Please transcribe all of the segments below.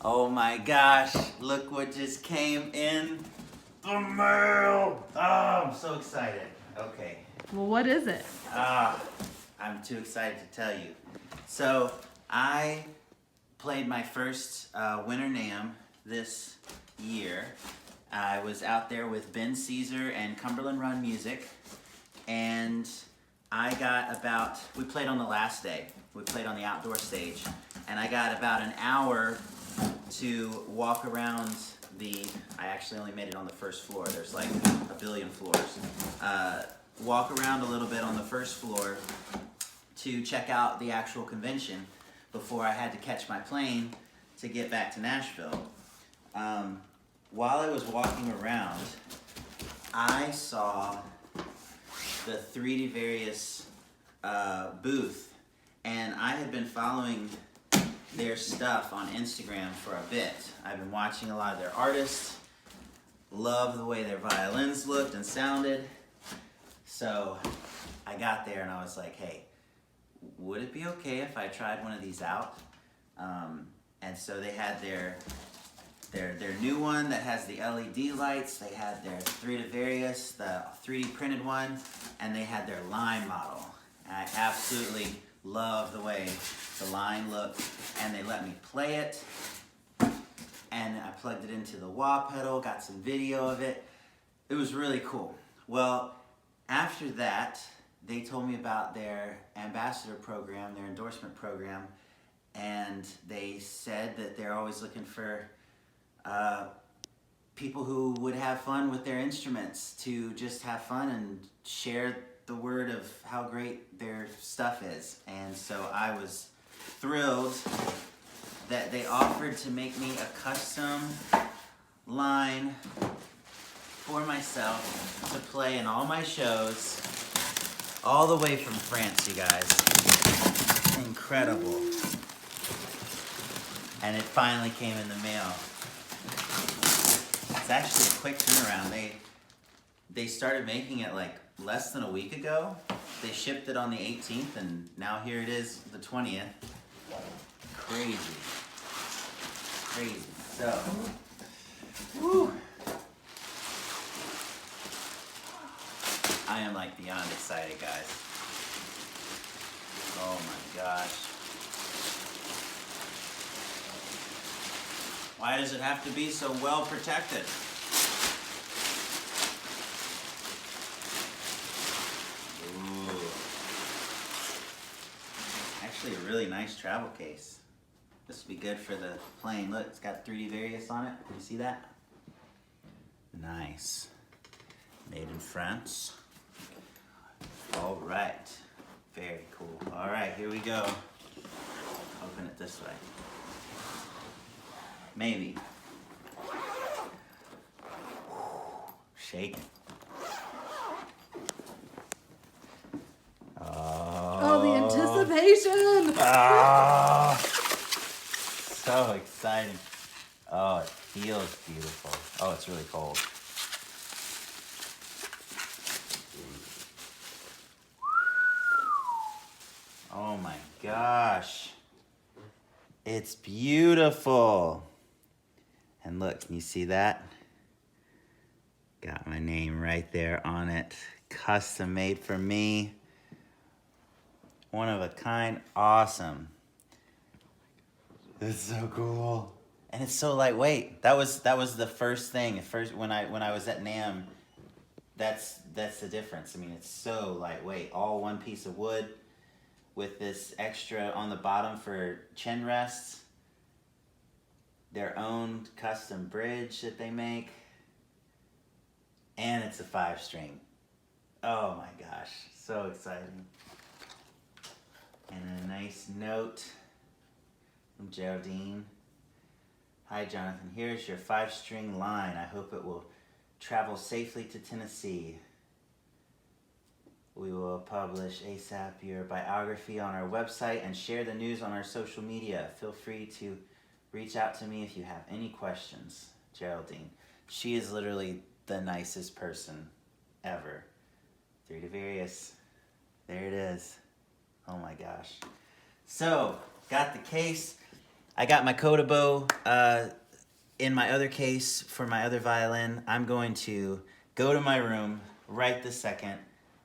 Oh my gosh, look what just came in the mail. Oh, I'm so excited. Okay. Well, what is it? I'm too excited to tell you. So, I played my first Winter NAMM this year. I was out there with Ben Caesar and Cumberland Run Music, and we played on the last day. We played on the outdoor stage, and I got about an hour to walk around I actually only made it on the first floor. There's like a billion floors. Walk around a little bit on the first floor to check out the actual convention before I had to catch my plane to get back to Nashville. While I was walking around, I saw the 3Dvarius booth, and I had been following their stuff on Instagram for a bit. I've been watching a lot of their artists, love the way their violins looked and sounded. So I got there and I was like, hey, would it be okay if I tried one of these out? And so they had their new one that has the LED lights. They had their 3Dvarius, the 3D printed one, and they had their Line model. And I absolutely love the way the Line looked, and they let me play it. And I plugged it into the wah pedal, got some video of it. It was really cool. Well, after that, they told me about their ambassador program, their endorsement program, and they said that they're always looking for people who would have fun with their instruments, to just have fun and share the word of how great their stuff is. And so I was thrilled that they offered to make me a custom Line for myself to play in all my shows, all the way from France, you guys. Incredible. And it finally came in the mail. It's actually a quick turnaround. They started making it like less than a week ago. They shipped it on the 18th, and now here it is, the 20th. Crazy. So, whew. I am like beyond excited, guys. Oh my gosh. Why does it have to be so well protected? Ooh. Actually a really nice travel case. This would be good for the plane. Look, it's got 3Dvarius on it. Can you see that? Nice. Made in France. All right. Very cool. All right, here we go. Open it this way. Maybe. Shake it. Oh, the anticipation! Ah, so exciting. Oh, it feels beautiful. Oh, it's really cold. Oh my gosh. It's beautiful. And look, can you see that? Got my name right there on it. Custom made for me. One of a kind, awesome. It's so cool. And it's so lightweight. That was the first thing. When I was at NAMM, that's the difference. I mean, it's so lightweight. All one piece of wood with this extra on the bottom for chin rests. Their own custom bridge that they make. And it's a 5-string. Oh my gosh, so exciting. And a nice note from Geraldine. Hi Jonathan, here's your 5-string Line. I hope it will travel safely to Tennessee. We will publish ASAP your biography on our website and share the news on our social media. Feel free to reach out to me if you have any questions. Geraldine. She is literally the nicest person ever. 3Dvarius. There it is. Oh my gosh. So, got the case. I got my Kotobo in my other case for my other violin. I'm going to go to my room right this second,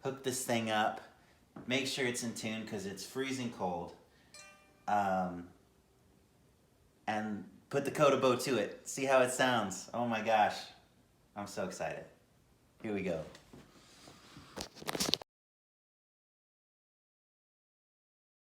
hook this thing up, make sure it's in tune because it's freezing cold, and put the Kotobo to it. See how it sounds. Oh my gosh, I'm so excited. Here we go.